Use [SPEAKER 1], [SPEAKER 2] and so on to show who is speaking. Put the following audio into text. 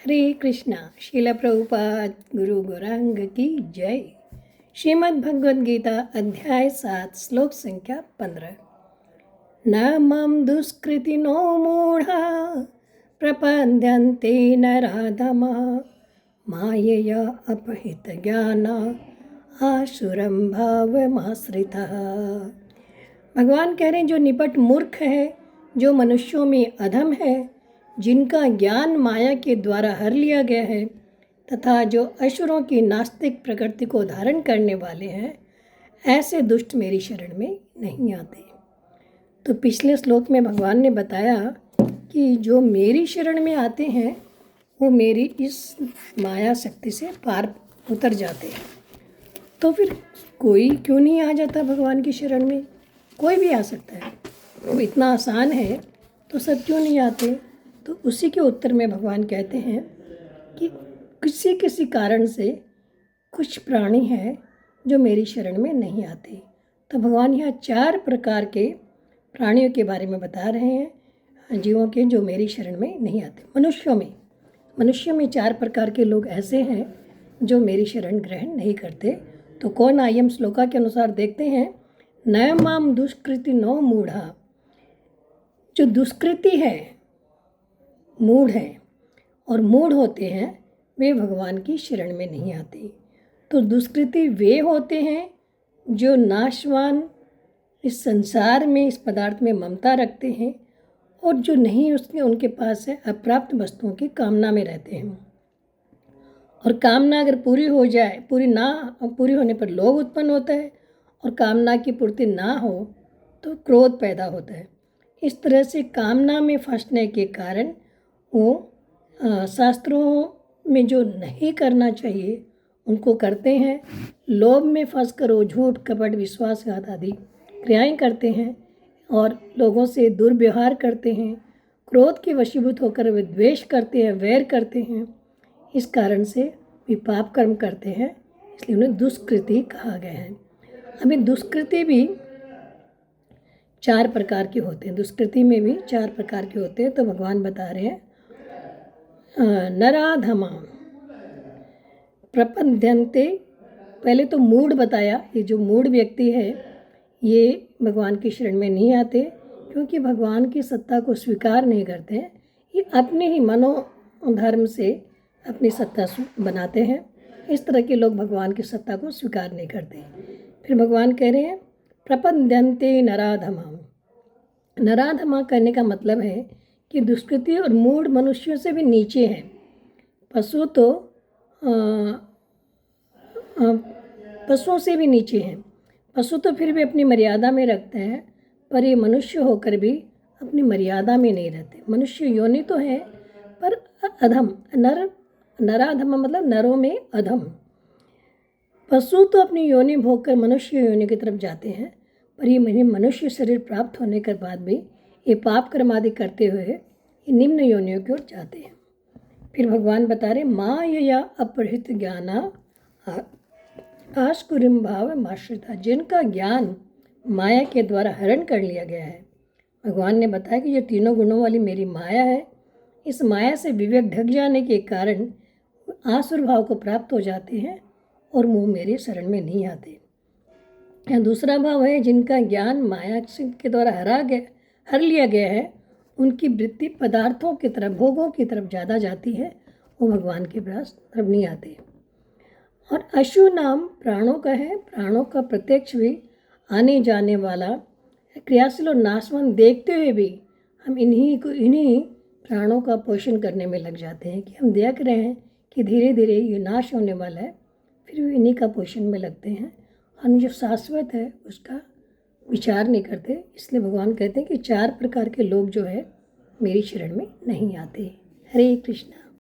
[SPEAKER 1] हरे कृष्णा। श्रील प्रभुपाद गुरु गौरांग की जय। श्रीमद् भगवद गीता अध्याय 7 श्लोक संख्या 15। न मम दुष्कृतिनो मूढ़ा प्रपद्यन्ते नराधमा मायया अपहित ज्ञाना आसुरं भावमाश्रितः। भगवान कह रहे हैं जो निपट मूर्ख है, जो मनुष्यों में अधम है, जिनका ज्ञान माया के द्वारा हर लिया गया है तथा जो असुरों की नास्तिक प्रकृति को धारण करने वाले हैं, ऐसे दुष्ट मेरी शरण में नहीं आते। तो पिछले श्लोक में भगवान ने बताया कि जो मेरी शरण में आते हैं वो मेरी इस माया शक्ति से पार उतर जाते हैं। तो फिर कोई क्यों नहीं आ जाता भगवान की शरण में? कोई भी आ सकता है। वो इतना आसान है तो सब क्यों नहीं आते? तो उसी के उत्तर में भगवान कहते हैं कि किसी किसी कारण से कुछ प्राणी हैं जो मेरी शरण में नहीं आते। तो भगवान यहाँ 4 प्रकार के प्राणियों के बारे में बता रहे हैं, जीवों के जो मेरी शरण में नहीं आते। मनुष्यों में 4 प्रकार के लोग ऐसे हैं जो मेरी शरण ग्रहण नहीं करते। तो कौन आयम श्लोका के अनुसार देखते हैं। न माम दुष्कृति नो मूढ़ा। जो दुष्कृति है, मूढ़ हैं और मूढ़ होते हैं, वे भगवान की शरण में नहीं आते। तो दुष्कृति वे होते हैं जो नाशवान इस संसार में, इस पदार्थ में ममता रखते हैं और जो नहीं उसके उनके पास है, अप्राप्त वस्तुओं की कामना में रहते हैं। और कामना अगर पूरी हो जाए, पूरी होने पर लोभ उत्पन्न होता है और कामना की पूर्ति ना हो तो क्रोध पैदा होता है। इस तरह से कामना में फंसने के कारण वो शास्त्रों में जो नहीं करना चाहिए उनको करते हैं। लोभ में फंसकर वो झूठ, कपट, विश्वासघात आदि क्रियाएं करते हैं और लोगों से दुर्व्यवहार करते हैं। क्रोध के वशीभूत होकर वे द्वेष करते हैं, वैर करते हैं। इस कारण से वे पाप कर्म करते हैं, इसलिए उन्हें दुष्कृति कहा गया है। अभी दुष्कृति भी 4 प्रकार के होते हैं। दुष्कृति में भी 4 प्रकार के होते हैं। तो भगवान बता रहे हैं नराधमा प्रपद्यन्ते। पहले तो मूढ़ बताया। ये जो मूढ़ व्यक्ति है ये भगवान की शरण में नहीं आते क्योंकि भगवान की सत्ता को स्वीकार नहीं करते हैं। ये अपने ही मनोधर्म से अपनी सत्ता बनाते हैं। इस तरह के लोग भगवान की सत्ता को स्वीकार नहीं करते। फिर भगवान कह रहे हैं प्रपद्यन्ते नराधमा। नराधमा करने का मतलब है कि दुष्कृति और मूढ़ मनुष्यों से भी नीचे हैं। पशुओं से भी नीचे हैं। पशु तो फिर भी अपनी मर्यादा में रखते हैं, पर ये मनुष्य होकर भी अपनी मर्यादा में नहीं रहते। मनुष्य योनि तो है पर अधम। नराधम मतलब नरों में अधम। पशु तो अपनी योनि भोग कर मनुष्य योनि की तरफ जाते हैं, पर ये मनुष्य शरीर प्राप्त होने के बाद भी ये पाप कर्म आदि करते हुए ये निम्न योनियों की ओर जाते हैं। फिर भगवान बता रहे माया अपहृत ज्ञाना आसुरं भावमाश्रिता। जिनका ज्ञान माया के द्वारा हरण कर लिया गया है। भगवान ने बताया कि जो तीनों गुणों वाली मेरी माया है, इस माया से विवेक ढक जाने के कारण आसुर भाव को प्राप्त हो जाते हैं और वो मेरे शरण में नहीं आते। दूसरा भाव है जिनका ज्ञान माया के द्वारा हर लिया गया है, उनकी वृत्ति पदार्थों की तरफ, भोगों की तरफ ज़्यादा जाती है, वो भगवान के पास तरफ नहीं आते। और अशु नाम प्राणों का है। प्राणों का प्रत्यक्ष भी आने जाने वाला क्रियाशील और नाशवान देखते हुए भी हम इन्हीं प्राणों का पोषण करने में लग जाते हैं कि हम देख रहे हैं कि धीरे धीरे ये नाश होने वाला है, फिर भी इन्हीं का पोषण में लगते हैं। हम जो शाश्वत है उसका विचार नहीं करते। इसलिए भगवान कहते हैं कि 4 प्रकार के लोग जो है मेरी शरण में नहीं आते। हरे कृष्णा।